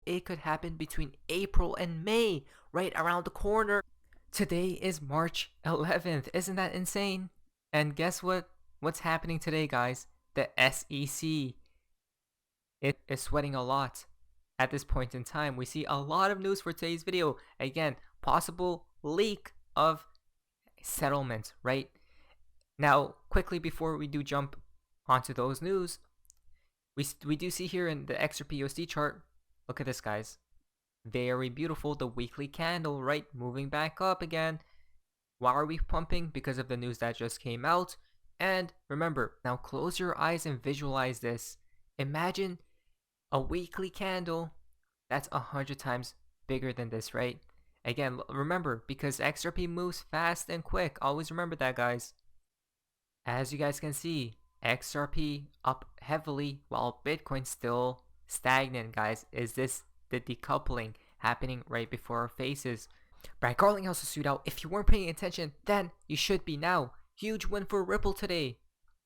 it could happen between April and May, right around the corner. Today is March 11th. Isn't that insane? And guess what? What's happening today, guys? The SEC. It is sweating a lot. At this point in time, we see a lot of news for today's video. Again, possible leak of settlement, right? Now, quickly before we do jump onto those news, we do see here in the XRP USD chart, look at this, guys. Very beautiful, the weekly candle, right? Moving back up again. Why are we pumping? Because of the news that just came out. And remember, now close your eyes and visualize this. Imagine a weekly candle that's 100 times bigger than this, right? Again, remember, because XRP moves fast and quick. Always remember that, guys. As you guys can see, XRP up heavily while Bitcoin still stagnant, guys. Is this the decoupling happening right before our faces? Brad Garling also sued out. If you weren't paying attention, then you should be now. Huge win for Ripple today.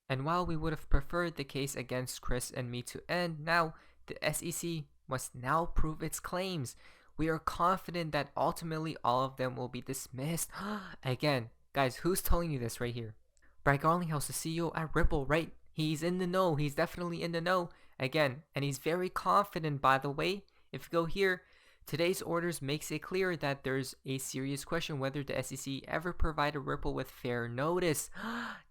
And while we would have preferred the case against Chris and me to end, now the SEC must now prove its claims. We are confident that ultimately all of them will be dismissed. Again, guys, who's telling you this right here? Brad Garlinghouse, the CEO at Ripple, right? He's in the know. He's definitely in the know. Again, and he's very confident, by the way. If you go here, today's orders makes it clear that there's a serious question whether the SEC ever provided Ripple with fair notice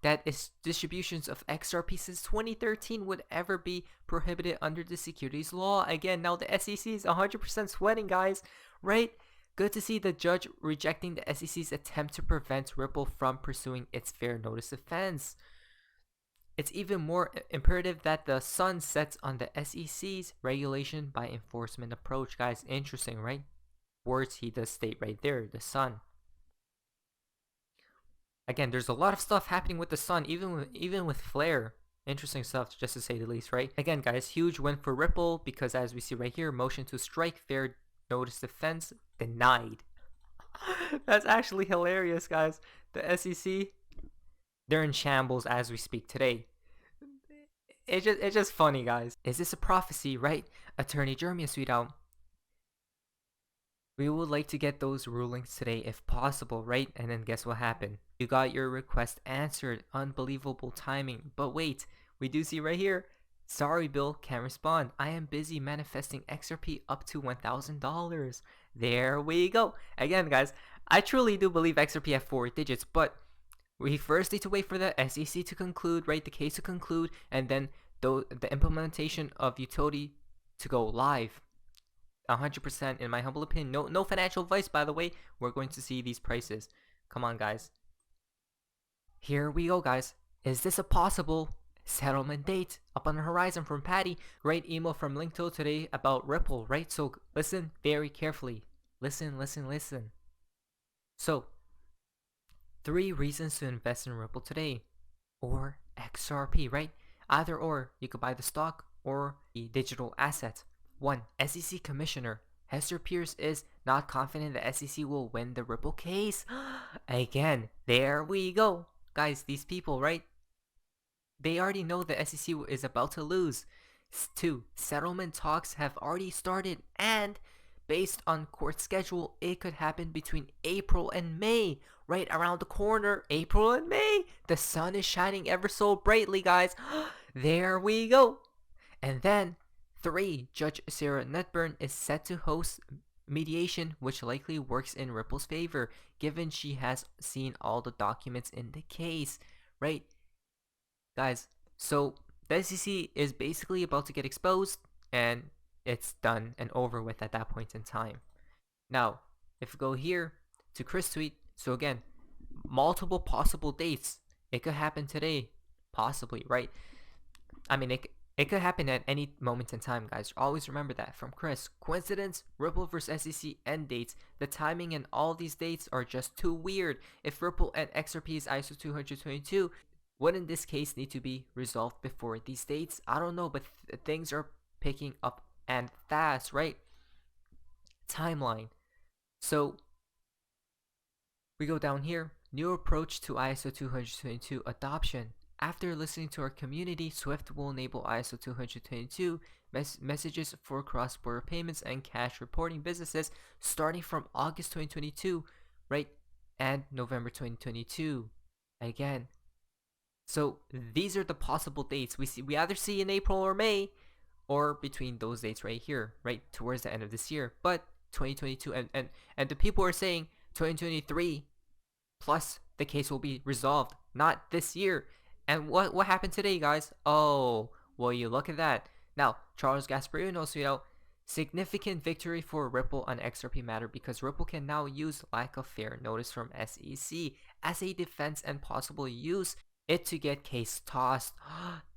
that its distributions of XRP since 2013 would ever be prohibited under the securities law. Again, now the SEC is 100% sweating, guys, right? Good to see the judge rejecting the SEC's attempt to prevent Ripple from pursuing its fair notice defense. It's even more imperative that the sun sets on the SEC's regulation by enforcement approach. Guys, interesting, right? Words he does state right there, the sun. Again, there's a lot of stuff happening with the sun, even with Flare. Interesting stuff, just to say the least, right? Again, guys, huge win for Ripple because as we see right here, motion to strike fair notice defense denied. That's actually hilarious, guys. The SEC, they're in shambles as we speak today. It's just funny, guys. Is this a prophecy, right? Attorney Jeremy tweet out. We would like to get those rulings today if possible, right? And then guess what happened? You got your request answered. Unbelievable timing. But wait, we do see right here. Sorry, Bill, can't respond. I am busy manifesting XRP up to $1,000. There we go. Again, guys, I truly do believe XRP have 4 digits, but we first need to wait for the SEC to conclude, right? The case to conclude, and then the implementation of utility to go live. 100% in my humble opinion. No financial advice, by the way. We're going to see these prices. Come on, guys. Here we go, guys. Is this a possible settlement date up on the horizon from Patty? Great email from Linkto today about Ripple, right? So listen very carefully. Listen. So 3 reasons to invest in Ripple today or XRP, right? Either or, you could buy the stock or the digital asset. 1. SEC Commissioner Hester Pierce is not confident the SEC will win the Ripple case. Again, there we go. Guys, these people, right? They already know the SEC is about to lose. 2. Settlement talks have already started and based on court schedule, it could happen between April and May. Right around the corner, April and May. The sun is shining ever so brightly, guys. There we go. And then 3. Judge Sarah Netburn is set to host mediation, which likely works in Ripple's favor, given she has seen all the documents in the case, right? Guys, so the SEC is basically about to get exposed, and it's done and over with at that point in time. Now, if we go here to Chris tweet, so again, multiple possible dates. It could happen today, possibly, right? I mean, it could happen at any moment in time, guys. Always remember that. From Chris, coincidence, Ripple versus SEC end dates. The timing and all these dates are just too weird. If Ripple and XRP's ISO 222, wouldn't this case need to be resolved before these dates? I don't know, but things are picking up and fast, right? Timeline. So we go down here. New approach to ISO 222 adoption. After listening to our community, Swift will enable ISO 222 messages for cross-border payments and cash reporting businesses starting from August 2022, right, and November 2022. Again, so these are the possible dates we either see in April or May, or between those dates right here, right towards the end of this year. But 2022 and the people are saying 2023 plus the case will be resolved, not this year. And what happened today, guys? Oh, well, you look at that. Now, Charles Gasparino, significant victory for Ripple on XRP matter because Ripple can now use lack of fair notice from SEC as a defense and possible use it to get case tossed.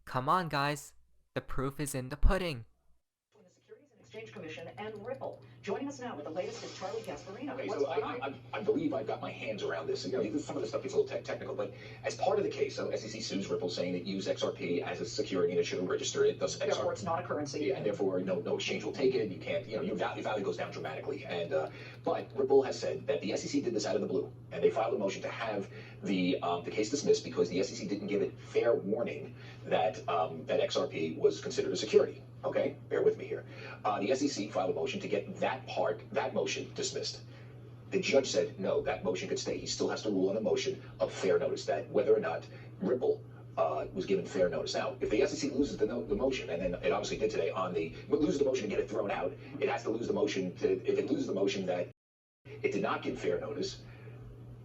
Come on, guys. The proof is in the pudding. Exchange Commission and Ripple. Joining us now with the latest is Charlie Gasparino. Okay, so I believe I've got my hands around this. You know, some of the stuff gets a little technical, but as part of the case, so SEC sues Ripple saying it used XRP as a security and it shouldn't register it. Therefore, it's not a currency. Yeah, and therefore no exchange will take it. You can't, you know, your value goes down dramatically. And but Ripple has said that the SEC did this out of the blue, and they filed a motion to have the case dismissed because the SEC didn't give it fair warning that that XRP was considered a security. Okay, bear with me here. The SEC filed a motion to get that motion dismissed. The judge said, no, that motion could stay. He still has to rule on a motion of fair notice, that whether or not Ripple was given fair notice. Now, if the SEC loses the motion, and then it obviously did today, loses the motion to get it thrown out, it has to lose the motion if it loses the motion that it did not give fair notice,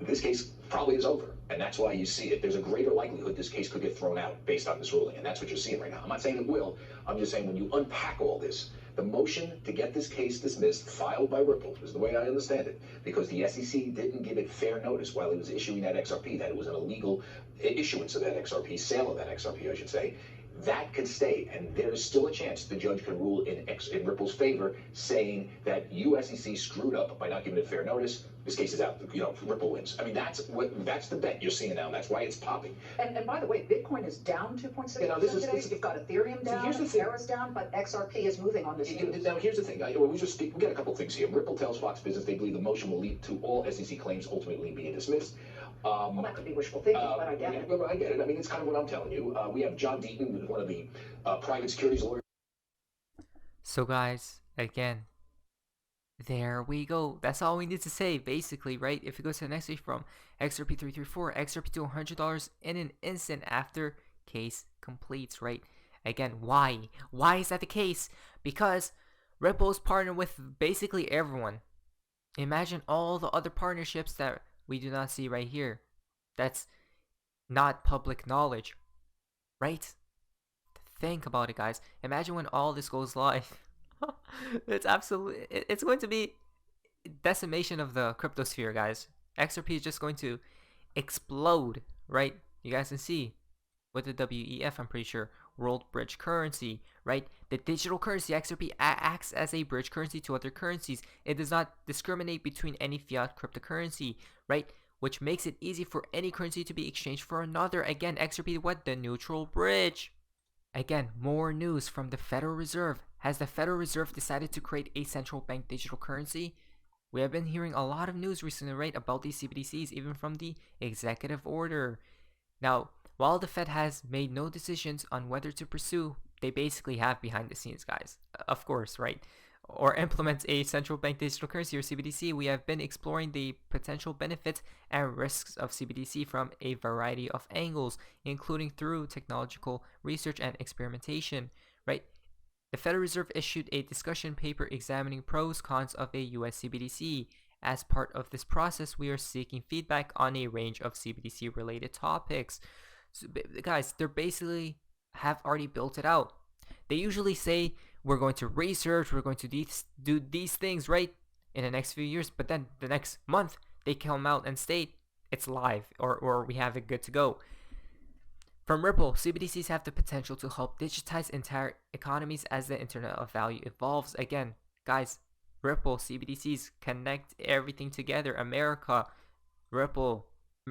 this case probably is over. And that's why you see it. There's a greater likelihood this case could get thrown out based on this ruling. And that's what you're seeing right now. I'm not saying it will. I'm just saying when you unpack all this, the motion to get this case dismissed, filed by Ripple, is the way I understand it, because the SEC didn't give it fair notice while it was issuing that XRP, that it was an illegal issuance of that XRP, sale of that XRP, I should say. That could stay, and there is still a chance the judge could rule in Ripple's favor, saying that SEC screwed up by not giving it fair notice. This case is out. You know, Ripple wins. I mean, that's the bet you're seeing now. And that's why it's popping. And by the way, Bitcoin is down 2.6% today. You've got Ethereum down, Terra's down, but XRP is on this news. Now, here's the thing. We got a couple things here. Ripple tells Fox Business they believe the motion will lead to all SEC claims ultimately being dismissed. Well, that could be wishful thinking, but I get it. Well, I get it. I mean, it's kind of what I'm telling you. We have John Deaton, one of the private securities lawyers. So, guys, again, there we go. That's all we need to say, basically, right? If we go to the next page from XRP 334, XRP to $100 in an instant after case completes, right? Again, why? Why is that the case? Because Ripple's partnered with basically everyone. Imagine all the other partnerships that we do not see right here. That's not public knowledge, right? Think about it, guys. Imagine when all this goes live. It's going to be decimation of the crypto sphere, guys. XRP is just going to explode, right? You guys can see with the WEF, I'm pretty sure, World Bridge Currency, right? The digital currency, XRP, acts as a bridge currency to other currencies. It does not discriminate between any fiat cryptocurrency, right? Which makes it easy for any currency to be exchanged for another. Again, XRP, what? The neutral bridge. Again, more news from the Federal Reserve. Has the Federal Reserve decided to create a central bank digital currency? We have been hearing a lot of news recently, right, about these CBDCs, even from the executive order. Now, while the Fed has made no decisions on whether to pursue, they basically have behind the scenes, guys, of course, right, or implement a central bank digital currency or CBDC, we have been exploring the potential benefits and risks of CBDC from a variety of angles, including through technological research and experimentation, right? The Federal Reserve issued a discussion paper examining pros cons of a US CBDC. As part of this process, we are seeking feedback on a range of CBDC related topics. So, guys, they're basically have already built it out. They usually say we're going to research, we're going to do these things, right, in the next few years, but then the next month they come out and state it's live, or we have it good to go. From Ripple, CBDCs have the potential to help digitize entire economies as the Internet of Value evolves. Again, guys, Ripple, CBDCs connect everything together. America, Ripple,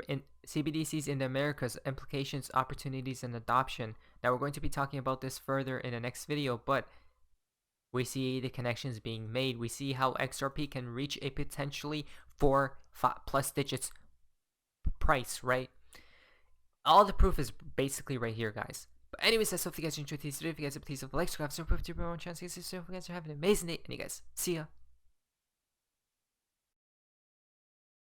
in CBDCs in the Americas, implications, opportunities, and adoption. Now, we're going to be talking about this further in the next video, but we see the connections being made. We see how XRP can reach a potentially 4+ digits price, right? All the proof is basically right here, guys. But anyways, that's all. If you guys enjoyed today's video, if you guys have please leave a like, subscribe, so proof to your own chance. If you guys are having an amazing day, and you guys see ya.